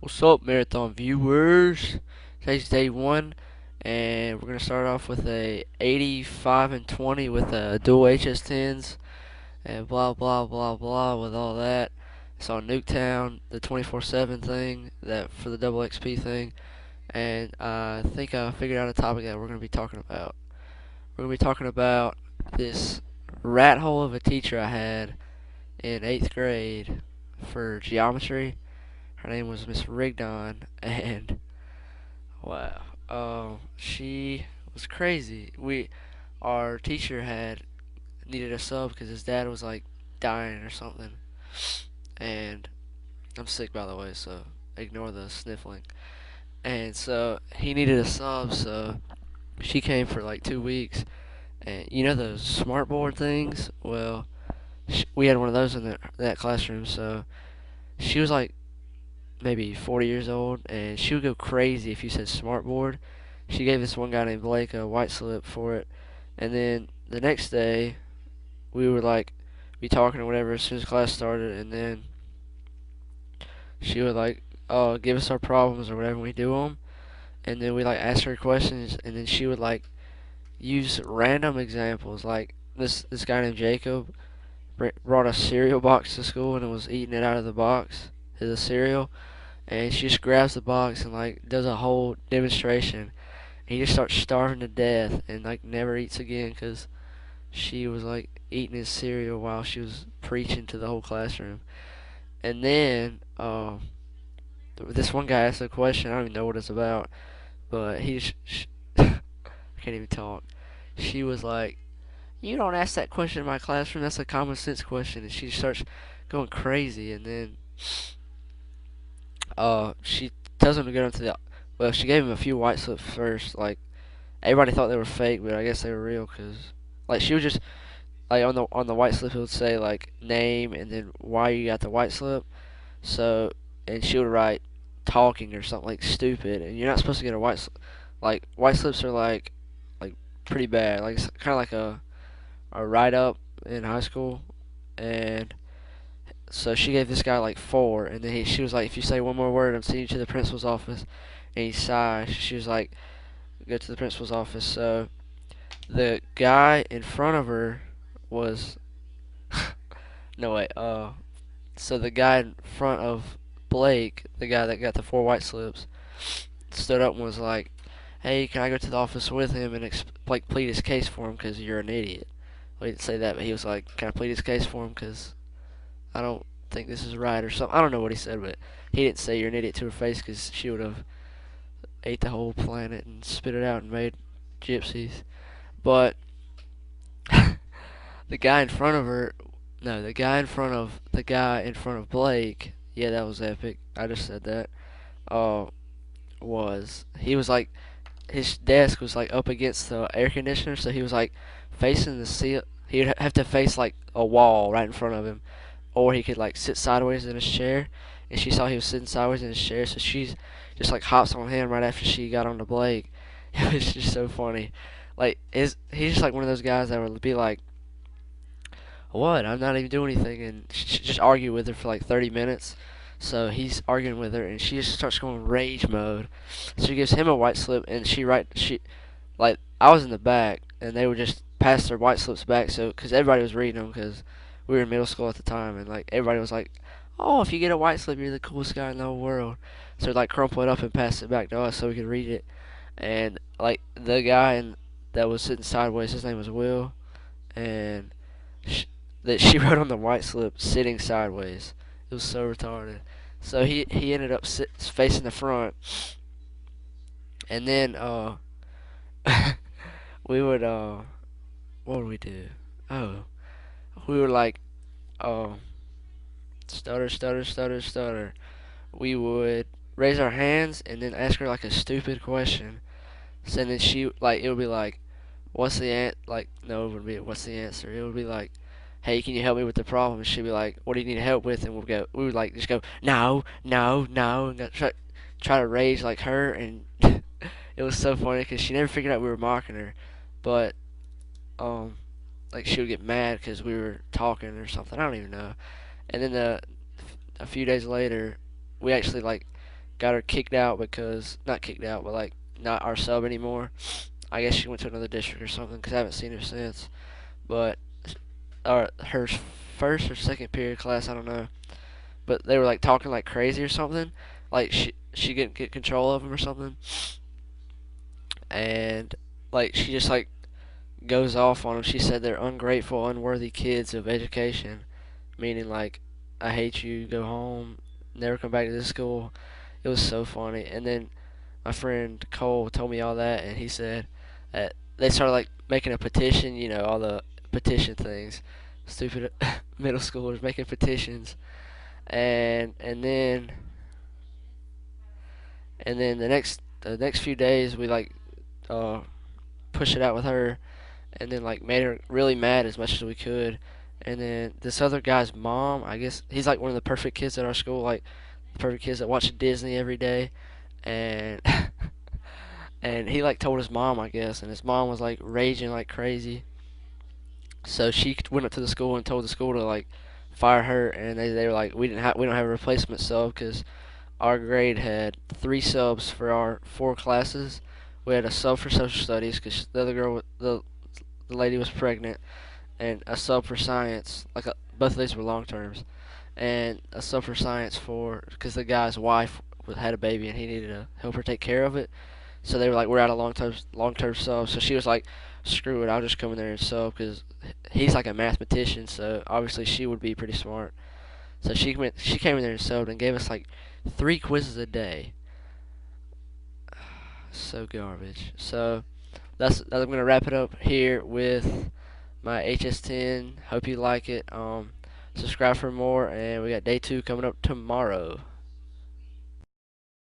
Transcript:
What's up, Marathon viewers? Today's day one, and we're gonna start off with a 85 and 20 with dual HS10s and blah blah blah blah with all that. It's on Nuketown, the 24/7 thing, that for the double XP thing, and I think I figured out a topic that we're gonna be talking about. We're gonna be talking about this rat hole of a teacher I had in 8th grade for geometry. Her name was Miss Rigdon, and wow. She was crazy. Our teacher had needed a sub because his dad was like dying or something, and I'm sick by the way, so ignore the sniffling. And so he needed a sub, so she came for like 2 weeks. And you know those smart board things? Well, we had one of those in that classroom, so she was like maybe 40 years old, and she would go crazy if you said smart board. She gave this one guy named Blake a white slip for it, and then the next day we would like be talking or whatever as soon as class started, and then she would like give us our problems or whatever we do them, and then we like ask her questions, and then she would like use random examples like this guy named Jacob brought a cereal box to school and was eating it out of the box, his cereal, and she just grabs the box and like does a whole demonstration. He just starts starving to death and like never eats again because she was like eating his cereal while she was preaching to the whole classroom. And then this one guy asked a question. I don't even know what it's about, but I can't even talk. She was like, "You don't ask that question in my classroom. That's a common sense question." And she starts going crazy. And then she tells him to go into the. Well, she gave him a few white slips first. Like everybody thought they were fake, but I guess they were real because like she was just like on the white slip it would say like name and then why you got the white slip. So and she would write talking or something like stupid, and you're not supposed to get a white slip. Like white slips are like pretty bad. Like it's kind of like a write up in high school, and so she gave this guy like four, and then she was like, if you say one more word, I'm sending you to the principal's office. And he sighed. She was like, go to the principal's office. So the guy in front of her was no wait. So the guy in front of Blake, the guy that got the four white slips, stood up and was like, "Hey, can I go to the office with him and like plead his case for him because you're an idiot?" Well, he didn't say that, but he was like, "Can I plead his case for him because I don't think this is right or something." I don't know what he said, but he didn't say you're an idiot to her face because she would have ate the whole planet and spit it out and made gypsies. But the guy in front of her, no, the guy in front of the guy in front of Blake, yeah, that was epic. I just said that. Uh, he was like his desk was like up against the air conditioner, so he was like facing the seal. He'd have to face like a wall right in front of him, or he could like sit sideways in his chair. And she saw he was sitting sideways in his chair, so she's just like hops on him right after she got onto Blake. It was just so funny. Like he's just like one of those guys that would be like, "What? I'm not even doing anything," and just argue with her for like 30 minutes. So he's arguing with her, and she just starts going rage mode. So she gives him a white slip, and she like I was in the back, and they would just pass their white slips back. So because everybody was reading them, because we were in middle school at the time, and like everybody was like, "Oh, if you get a white slip, you're the coolest guy in the whole world." So they'd, like crumple it up and pass it back to us so we could read it. And like the guy that was sitting sideways, his name was Will, and sh- that she wrote on the white slip sitting sideways. It was so retarded. So he ended up facing the front, and then we would what would we do? Oh, we would like uh stutter stutter stutter stutter. We would raise our hands and then ask her like a stupid question. So then she like it would be like, what's the like no, it would be what's the answer? It would be like, hey, can you help me with the problem? And she'd be like, what do you need help with? And we would like just go, no, no, no, and try to rage like her. And it was so funny because she never figured out we were mocking her, but um, like she would get mad because we were talking or something. I don't even know. And then a few days later, we actually like got her kicked out because not kicked out, but like not our sub anymore. I guess she went to another district or something because I haven't seen her since. But her first or second period class, I don't know. But they were like talking like crazy or something. Like she didn't get control of them or something, and like she just like goes off on them. She said they're ungrateful, unworthy kids of education, meaning like I hate you, go home, never come back to this school. It was so funny. And then my friend Cole told me all that, and he said that they started like making a petition. You know, all the petition things. Stupid middle schoolers making petitions, and then the next few days we like uh, pushed it out with her, and then like made her really mad as much as we could. And then this other guy's mom, I guess he's like one of the perfect kids at our school, like the perfect kids that watch Disney every day, and and he like told his mom, I guess, and his mom was like raging like crazy. So she went up to the school and told the school to like fire her, and they were like, we don't have a replacement sub because our grade had 3 subs for our 4 classes. We had a sub for social studies because the other girl, the lady was pregnant, and a sub for science. Like both of these were long terms, and a sub for science for because the guy's wife had a baby and he needed to help her take care of it. So they were like, we're out of long term subs. So she was like, screw it, I'll just come in there and sub because he's like a mathematician. So obviously she would be pretty smart. So she came in there and subbed and gave us like 3 quizzes a day. So garbage. So I'm gonna wrap it up here with my HS10. Hope you like it. Subscribe for more, and we got day 2 coming up tomorrow.